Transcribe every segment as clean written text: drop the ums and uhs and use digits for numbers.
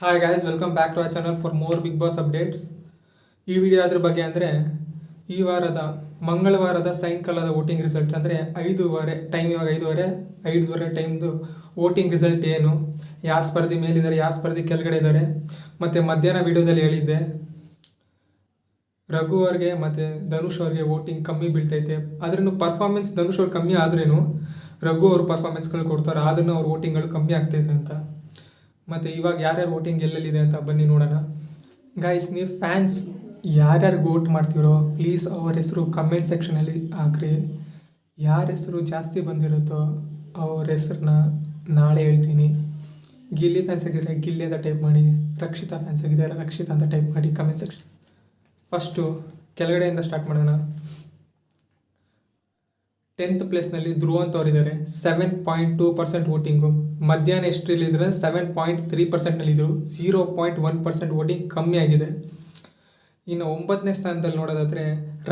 Hi guys, welcome back to our channel for more Bigg Boss updates. ಈ video ಅದ್ರ ಬಗ್ಗೆ ಅಂದರೆ ಈ ವಾರದ ಮಂಗಳವಾರದ ಸಾಯಂಕಾಲದ ವೋಟಿಂಗ್ ರಿಸಲ್ಟ್ ಅಂದರೆ 5:30 ಟೈಮ್, ಇವಾಗ 5:30 ಟೈಮ್ದು ವೋಟಿಂಗ್ ರಿಸಲ್ಟ್ ಏನು, ಯಾವ ಸ್ಪರ್ಧಿ ಮೇಲಿದ್ದಾರೆ, ಯಾವ ಸ್ಪರ್ಧಿ ಕೆಳಗಡೆ ಇದ್ದಾರೆ. ಮತ್ತು ಮಧ್ಯಾಹ್ನ ವಿಡಿಯೋದಲ್ಲಿ ಹೇಳಿದ್ದೆ ರಘು ಅವ್ರಿಗೆ ಮತ್ತು ಧನುಷ್ ಅವ್ರಿಗೆ ವೋಟಿಂಗ್ ಕಮ್ಮಿ ಬೀಳ್ತೈತೆ. ಆದ್ರೂ ಪರ್ಫಾರ್ಮೆನ್ಸ್ ಧನುಷ್ ಅವ್ರು ಕಮ್ಮಿ ಆದ್ರೂ ರಘು ಅವ್ರ ಪರ್ಫಾರ್ಮೆನ್ಸ್ಗಳು ಕೊಡ್ತಾರೆ, ಆದ್ರೂ ಅವ್ರ ವೋಟಿಂಗ್ಗಳು ಕಮ್ಮಿ ಆಗ್ತೈತೆ ಅಂತ. ಮತ್ತು ಇವಾಗ ಯಾರ್ಯಾರು ವೋಟಿಂಗ್ ಎಲ್ಲೆಲ್ಲಿದೆ ಅಂತ ಬನ್ನಿ ನೋಡೋಣ. ಗೈಸ್, ನೀವು ಫ್ಯಾನ್ಸ್ ಯಾರ್ಯಾರು ವೋಟ್ ಮಾಡ್ತೀರೋ ಪ್ಲೀಸ್ ಅವ್ರ ಹೆಸರು ಕಮೆಂಟ್ ಸೆಕ್ಷನಲ್ಲಿ ಹಾಕ್ರಿ. ಯಾರ ಹೆಸರು ಜಾಸ್ತಿ ಬಂದಿರುತ್ತೋ ಅವ್ರ ಹೆಸ್ರನ್ನ ನಾಳೆ ಹೇಳ್ತೀನಿ. ಗಿಲ್ಲಿ ಫ್ಯಾನ್ಸ್ ಆಗಿದ್ರೆ ಗಿಲ್ಲಿ ಅಂತ ಟೈಪ್ ಮಾಡಿ, ರಕ್ಷಿತಾ ಫ್ಯಾನ್ಸ್ ಆಗಿದ್ದಾರೆ ರಕ್ಷಿತಾ ಅಂತ ಟೈಪ್ ಮಾಡಿ ಕಮೆಂಟ್ ಸೆಕ್ಷನ್. ಫಸ್ಟು ಕೆಳಗಡೆಯಿಂದ ಸ್ಟಾರ್ಟ್ ಮಾಡೋಣ. 10th ಪ್ಲೇಸ್ನಲ್ಲಿ ಧ್ರುವ ಅಂತವ್ರಿದ್ದಾರೆ, 7.2% ವೋಟಿಂಗು. ಮಧ್ಯಾಹ್ನ ಎಷ್ಟರಲ್ಲಿದ್ದರೆ 7.3%ನಲ್ಲಿದ್ದರು, 0.1% ವೋಟಿಂಗ್ ಕಮ್ಮಿ ಆಗಿದೆ. ಇನ್ನು 9ನೇ ಸ್ಥಾನದಲ್ಲಿ ನೋಡೋದಾದರೆ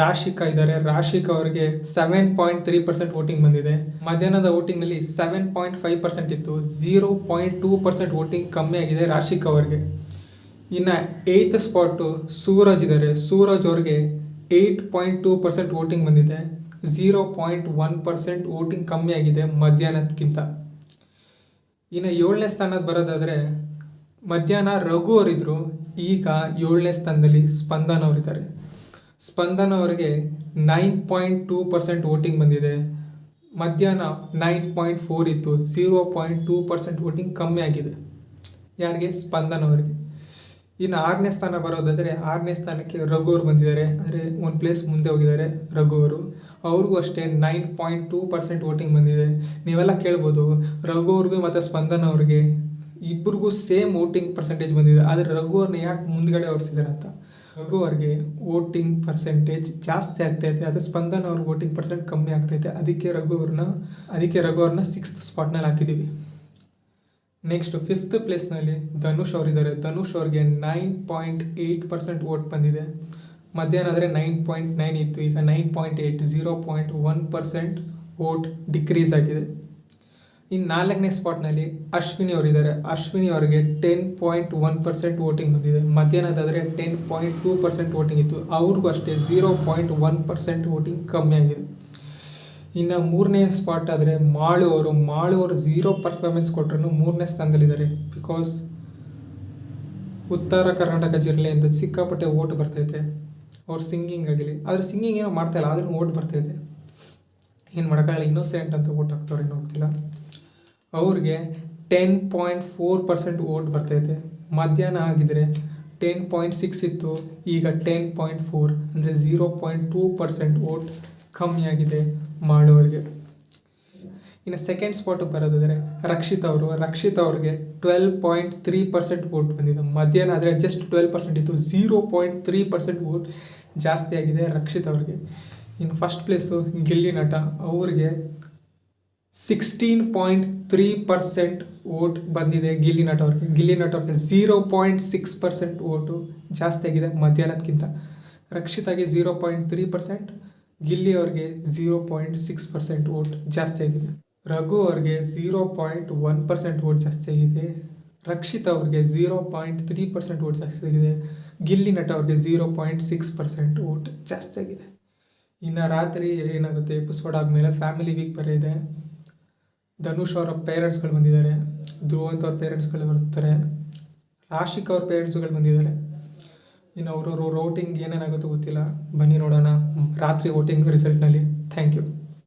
ರಾಶಿಕಾ ಇದ್ದಾರೆ. ರಾಶಿಕಾ ಅವರಿಗೆ 7.3% ವೋಟಿಂಗ್ ಬಂದಿದೆ. ಮಧ್ಯಾಹ್ನದ ವೋಟಿಂಗ್ನಲ್ಲಿ 7.5% ಇತ್ತು, 0.2% ವೋಟಿಂಗ್ ಕಮ್ಮಿ ಆಗಿದೆ ರಾಶಿಕಾ ಅವರಿಗೆ. ಇನ್ನು 8th ಸ್ಪಾಟು ಸೂರಜ್ ಇದ್ದಾರೆ. ಸೂರಜ್ ಅವ್ರಿಗೆ 8.2% ವೋಟಿಂಗ್ ಬಂದಿದೆ, 0.1% ವೋಟಿಂಗ್ ಕಮ್ಮಿ ಆಗಿದೆ ಮಧ್ಯಾಹ್ನಕ್ಕಿಂತ. ಇನ್ನು 7ನೇ ಸ್ಥಾನದ ಬರೋದಾದರೆ ಮಧ್ಯಾಹ್ನ ರಘು ಅವರಿದ್ದರು, ಈಗ 7ನೇ ಸ್ಥಾನದಲ್ಲಿ ಸ್ಪಂದನ್ ಅವರಿದ್ದಾರೆ. ಸ್ಪಂದನ್ ಅವರಿಗೆ 9.2% ವೋಟಿಂಗ್ ಬಂದಿದೆ. ಮಧ್ಯಾಹ್ನ 9.4 ಇತ್ತು, 0.2% ವೋಟಿಂಗ್ ಕಮ್ಮಿ ಆಗಿದೆ. ಯಾರಿಗೆ? ಸ್ಪಂದನ್ ಅವರಿಗೆ. ಇನ್ನು 6ನೇ ಸ್ಥಾನ ಬರೋದಾದರೆ 6ನೇ ಸ್ಥಾನಕ್ಕೆ ರಘು ಅವರು ಬಂದಿದ್ದಾರೆ, ಅಂದರೆ 1 ಪ್ಲೇಸ್ ಮುಂದೆ ಹೋಗಿದ್ದಾರೆ ರಘು ಅವರು. ಅವ್ರಿಗೂ ಅಷ್ಟೇ 9.2% ವೋಟಿಂಗ್ ಬಂದಿದೆ. ನೀವೆಲ್ಲ ಕೇಳ್ಬೋದು ರಘು ಅವ್ರಿಗೂ ಮತ್ತು ಸ್ಪಂದನ್ ಅವ್ರಿಗೆ ಇಬ್ಬರಿಗೂ ಸೇಮ್ ವೋಟಿಂಗ್ ಪರ್ಸೆಂಟೇಜ್ ಬಂದಿದೆ, ಆದರೆ ರಘು ಅವ್ರನ್ನ ಯಾಕೆ ಮುಂದ್ಗಡೆ ಹೊರಿಸಿದ್ದಾರೆ ಅಂತ. ರಘು ಅವ್ರಿಗೆ ವೋಟಿಂಗ್ ಪರ್ಸೆಂಟೇಜ್ ಜಾಸ್ತಿ ಆಗ್ತೈತೆ, ಅದು ಸ್ಪಂದನ್ ಅವ್ರ ವೋಟಿಂಗ್ ಪರ್ಸೆಂಟ್ ಕಮ್ಮಿ ಆಗ್ತೈತೆ. ಅದಕ್ಕೆ ರಘು ಅವ್ರನ್ನ 6th ಸ್ಪಾಟ್ನಲ್ಲಿ ಹಾಕಿದ್ದೀವಿ. ನೆಕ್ಸ್ಟ್ 5th ಪ್ಲೇಸ್ನಲ್ಲಿ ಧನುಷ್ ಅವರಿದ್ದಾರೆ. ಧನುಷ್ ಅವ್ರಿಗೆ 9.8% ವೋಟ್ ಬಂದಿದೆ. ಮಧ್ಯಾಹ್ನ ಆದರೆ 9.9 ಇತ್ತು, ಈಗ 9.8, 0.1% ವೋಟ್ ಡಿಕ್ರೀಸ್ ಆಗಿದೆ. ಇನ್ನು 4ನೇ ಸ್ಪಾಟ್ನಲ್ಲಿ ಅಶ್ವಿನಿ ಅವರಿದ್ದಾರೆ. ಅಶ್ವಿನಿ ಅವರಿಗೆ 10.1% ವೋಟಿಂಗ್ ಬಂದಿದೆ. ಮಧ್ಯಾಹ್ನದಾದರೆ 10.2% ವೋಟಿಂಗ್ ಇತ್ತು, ಅವ್ರಿಗೂ ಅಷ್ಟೇ 0.1% ವೋಟಿಂಗ್ ಕಮ್ಮಿ ಆಗಿದೆ. ಇನ್ನು 3ನೇ ಸ್ಪಾಟ್ ಆದರೆ ಮಾಳು ಅವರು 0 ಪರ್ಫಾರ್ಮೆನ್ಸ್ ಕೊಟ್ಟರು 3ನೇ ಸ್ಥಾನದಲ್ಲಿದ್ದಾರೆ. ಬಿಕಾಸ್ ಉತ್ತರ ಕರ್ನಾಟಕ ಜಿಲ್ಲೆಯಿಂದ ಸಿಕ್ಕಾಪಟ್ಟೆ ವೋಟ್ ಬರ್ತೈತೆ ಅವ್ರು ಸಿಂಗಿಂಗ್ ಆಗಲಿ, ಆದರೆ ಸಿಂಗಿಂಗ್ ಏನೋ ಮಾಡ್ತಾಯಿಲ್ಲ, ಆದ್ರೂ ವೋಟ್ ಬರ್ತೈತೆ. ಏನು ಮಾಡೋಕ್ಕಾಗಲ್ಲ, ಇನ್ನೋಸೆಂಟ್ ಅಂತ ವೋಟ್ ಹಾಕ್ತವ್ರೆ ಏನೋ ಗೊತ್ತಿಲ್ಲ. ಅವ್ರಿಗೆ 10.4% ವೋಟ್ ಬರ್ತೈತೆ. ಮಧ್ಯಾಹ್ನ ಆಗಿದ್ರೆ 10.6 ಇತ್ತು, ಈಗ 10.4, ಅಂದರೆ 0.2% ವೋಟ್ ಕಮ್ಮಿ ಆಗಿದೆ ಮಾಳುವರಿಗೆ. ಇನ್ನು 2nd ಸ್ಪಾಟಿಗೆ ಬರೋದಾದರೆ ರಕ್ಷಿತಾ ಅವ್ರಿಗೆ 12.3% ವೋಟ್ ಬಂದಿದೆ. ಮಧ್ಯಾಹ್ನ ಆದರೆ ಜಸ್ಟ್ 12% ಇತ್ತು, 0.3% ವೋಟ್ ಜಾಸ್ತಿ ಆಗಿದೆ ರಕ್ಷಿತಾ ಅವ್ರಿಗೆ. ಇನ್ನು 1st ಪ್ಲೇಸು ಗಿಲ್ಲಿ ನಟ, ಅವ್ರಿಗೆ 16.3% ವೋಟ್ ಬಂದಿದೆ ಗಿಲ್ಲಿ ನಟ ಅವ್ರಿಗೆ. 0.6% ವೋಟು ಜಾಸ್ತಿ ಆಗಿದೆ ಮಧ್ಯಾಹ್ನಕ್ಕಿಂತ. ರಕ್ಷಿತಾಗೆ 0.3%, ಗಿಲ್ಲಿ ಅವ್ರಿಗೆ 0.6% ವೋಟ್ ಜಾಸ್ತಿ ಆಗಿದೆ. ರಘು ಅವ್ರಿಗೆ 0.1% ವೋಟ್ ಜಾಸ್ತಿ ಆಗಿದೆ. ರಕ್ಷಿತಾ ಅವ್ರಿಗೆ 0.3% ವೋಟ್ ಜಾಸ್ತಿ ಆಗಿದೆ. ಗಿಲ್ಲಿ ನಟ ಅವ್ರಿಗೆ 0.6% ವೋಟ್ ಜಾಸ್ತಿ ಆಗಿದೆ. ಇನ್ನು ರಾತ್ರಿ ಏನಾಗುತ್ತೆ, ಎಪಿಸೋಡ್ ಆದಮೇಲೆ ಫ್ಯಾಮಿಲಿ ವೀಕ್ ಬರೆಯಿದೆ. ಧನುಷ್ ಅವರ ಪೇರೆಂಟ್ಸ್ಗಳು ಬಂದಿದ್ದಾರೆ, ಧ್ರುವಂತ್ ಅವ್ರ ಪೇರೆಂಟ್ಸ್ಗಳು ಬರ್ತಾರೆ, ರಾಶಿಕಾ ಅವ್ರ ಪೇರೆಂಟ್ಸ್ಗಳು ಬಂದಿದ್ದಾರೆ. ಇನ್ನು ಅವರು ವೋಟಿಂಗ್ ಏನೇನಾಗುತ್ತೋ ಗೊತ್ತಿಲ್ಲ, ಬನ್ನಿ ನೋಡೋಣ ರಾತ್ರಿ ವೋಟಿಂಗ್ ರಿಸಲ್ಟ್ನಲ್ಲಿ. Thank you.